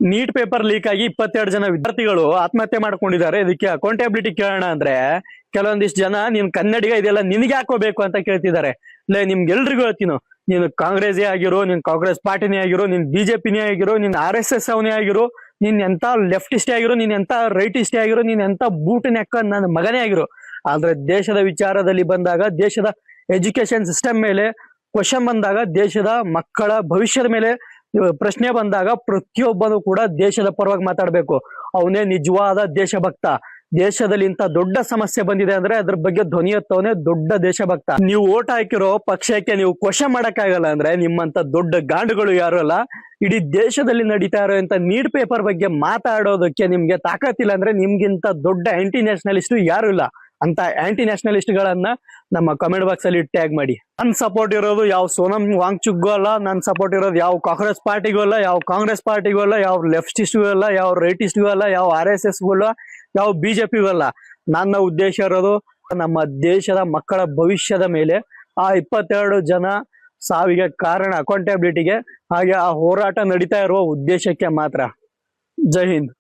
NEET paper leak ಆಗಿ 22 ಜನ ವಿದ್ಯಾರ್ಥಿಗಳು ಆತ್ಮಹತ್ಯೆ ಮಾಡ್ಕೊಂಡಿದ್ದಾರೆ. ಇದಕ್ಕೆ ಅಕೌಂಟಬಿಲಿಟಿ ಕೇಳೋಣ ಅಂದ್ರೆ ಕೆಲವೊಂದಿಷ್ಟು ಜನ ನೀನ್ ಕನ್ನಡಿಗ ಇದೆಲ್ಲ ನಿನ್ಗೆ ಹಾಕೋಬೇಕು ಅಂತ ಕೇಳ್ತಿದ್ದಾರೆ. ನಿಮ್ಗೆಲ್ರಿಗೂ ಹೇಳ್ತೀನೋ, ನೀನು ಕಾಂಗ್ರೆಸ್ಸೇ ಆಗಿರೋ, ನೀನ್ ಕಾಂಗ್ರೆಸ್ ಪಾರ್ಟಿನೇ ಆಗಿರೋ, ನೀನ್ ಬಿಜೆಪಿನೇ ಆಗಿರೋ, ನೀನ್ RSS ಅವನೇ ಆಗಿರೋ, ನೀನ್ ಎಂತ ಲೆಫ್ಟಿಸ್ಟೇ ಆಗಿರೋ, ನೀನ್ ಎಂತ ರೈಟಿಸ್ಟೇ ಆಗಿರೋ, ನೀನ್ ಎಂತ ಬೂಟ್ ನೆಕ್ಕ ನನ್ನ ಮಗನೇ ಆಗಿರೋ, ಆದ್ರೆ ದೇಶದ ವಿಚಾರದಲ್ಲಿ ಬಂದಾಗ, ದೇಶದ ಎಜುಕೇಶನ್ ಸಿಸ್ಟಮ್ ಮೇಲೆ ಕ್ವಶನ್ ಬಂದಾಗ, ದೇಶದ ಮಕ್ಕಳ ಭವಿಷ್ಯದ ಮೇಲೆ ಪ್ರಶ್ನೆ ಬಂದಾಗ ಪ್ರತಿಯೊಬ್ಬನು ಕೂಡ ದೇಶದ ಪರವಾಗಿ ಮಾತಾಡ್ಬೇಕು. ಅವನೇ ನಿಜವಾದ ದೇಶಭಕ್ತ. ದೇಶದಲ್ಲಿ ಇಂತ ದೊಡ್ಡ ಸಮಸ್ಯೆ ಬಂದಿದೆ ಅಂದ್ರೆ ಅದ್ರ ಬಗ್ಗೆ ಧ್ವನಿ ಎತ್ತವನೇ ದೊಡ್ಡ ದೇಶಭಕ್ತ. ನೀವು ಓಟ್ ಹಾಕಿರೋ ಪಕ್ಷಕ್ಕೆ ನೀವು ಕ್ವಶನ್ ಮಾಡಕ್ ಆಗಲ್ಲ ಅಂದ್ರೆ ನಿಮ್ಮಂತ ದೊಡ್ಡ ಗಾಂಡುಗಳು ಯಾರು ಅಲ್ಲ. ಇಡೀ ದೇಶದಲ್ಲಿ ನಡೀತಾ ಇರೋಂತ ನೀಟ್ ಪೇಪರ್ ಬಗ್ಗೆ ಮಾತಾಡೋದಕ್ಕೆ ನಿಮ್ಗೆ ತಾಕತ್ತಿಲ್ಲ ಅಂದ್ರೆ ನಿಮ್ಗಿಂತ ದೊಡ್ಡ ಆಂಟಿ ನ್ಯಾಷನಲಿಸ್ಟ್ ಯಾರು ಇಲ್ಲ. ಅಂತ ಆಂಟಿ ನ್ಯಾಷನಲಿಸ್ಟ್ ಗಳನ್ನ ನಮ್ಮ ಕಮೆಂಟ್ ಬಾಕ್ಸ್ ಅಲ್ಲಿ ಟ್ಯಾಗ್ ಮಾಡಿ. ನನ್ ಸಪೋರ್ಟ್ ಇರೋದು ಯಾವ ಸೋನಂ ವಾಂಗ್ಚುಕ್ಗೂ ಅಲ್ಲ, ನನ್ ಸಪೋರ್ಟ್ ಇರೋದು ಯಾವ ಕಾಂಗ್ರೆಸ್ ಪಾರ್ಟಿಗೂ ಅಲ್ಲ, ಯಾವ ಕಾಂಗ್ರೆಸ್ ಪಾರ್ಟಿಗೂ ಅಲ್ಲ, ಯಾವ ಲೆಫ್ಟಿಸ್ಟ್ಗೂ ಅಲ್ಲ, ಯಾವ ರೈಟಿಸ್ಟ್ಗೂ ಅಲ್ಲ, ಯಾವ RSSಗೂ ಅಲ್ಲ, ಯಾವ ಬಿಜೆಪಿಗೂ ಅಲ್ಲ. ನನ್ನ ಉದ್ದೇಶ ಇರೋದು ನಮ್ಮ ದೇಶದ ಮಕ್ಕಳ ಭವಿಷ್ಯದ ಮೇಲೆ. ಆ 22 ಜನ ಸಾವಿಗೆ ಕಾರಣ ಅಕೌಂಟಬಿಲಿಟಿಗೆ, ಹಾಗೆ ಆ ಹೋರಾಟ ನಡೀತಾ ಇರುವ ಉದ್ದೇಶಕ್ಕೆ ಮಾತ್ರ. ಜೈ ಹಿಂದ್.